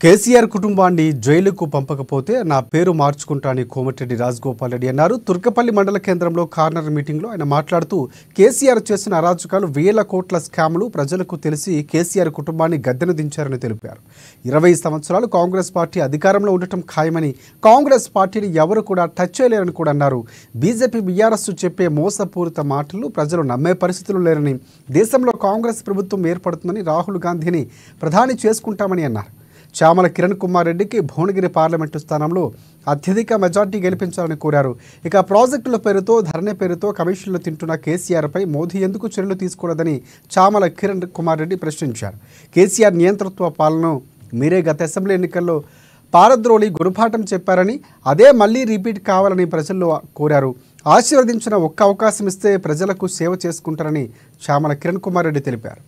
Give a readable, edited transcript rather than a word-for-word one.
కేసీఆర్ కుటుంబాన్ని జైలుకు పంపకపోతే నా పేరు మార్చుకుంటానని కోమటిరెడ్డి రాజగోపాల్ రెడ్డి అన్నారు. తుర్కపల్లి మండల కేంద్రంలో కార్నర్ మీటింగ్లో ఆయన మాట్లాడుతూ కేసీఆర్ చేసిన అరాచకాలు వేల కోట్ల స్కాములు ప్రజలకు తెలిసి కేసీఆర్ కుటుంబాన్ని గద్దెను దించారని తెలిపారు. 20 సంవత్సరాలు కాంగ్రెస్ పార్టీ అధికారంలో ఉండటం ఖాయమని, కాంగ్రెస్ పార్టీని ఎవరు కూడా టచ్ చేయలేరని కూడా అన్నారు. బీజేపీ బీఆర్ఎస్ చెప్పే మోసపూరిత మాటలు ప్రజలు నమ్మే పరిస్థితులు లేరని, దేశంలో కాంగ్రెస్ ప్రభుత్వం ఏర్పడుతుందని, రాహుల్ గాంధీని ప్రధాని చేసుకుంటామని అన్నారు. చామల కిరణ్ కుమార్ రెడ్డికి భువనగిరి పార్లమెంటు స్థానంలో అత్యధిక మెజార్టీ గెలిపించాలని కోరారు. ఇక ప్రాజెక్టుల పేరుతో, ధరణి పేరుతో కమిషన్లు తింటున్న కేసీఆర్పై మోదీ ఎందుకు చర్యలు తీసుకోలేదని చామల కిరణ్ కుమార్ రెడ్డి ప్రశ్నించారు. కేసీఆర్ నియంతృత్వ పాలనను మీరే గత అసెంబ్లీ ఎన్నికల్లో పారద్రోలి గుణపాఠం చెప్పారని, అదే మళ్లీ రిపీట్ కావాలని ప్రజల్లో కోరారు. ఆశీర్వదించిన ఒక్క అవకాశం ఇస్తే ప్రజలకు సేవ చేసుకుంటారని చామల కిరణ్ కుమార్ రెడ్డి తెలిపారు.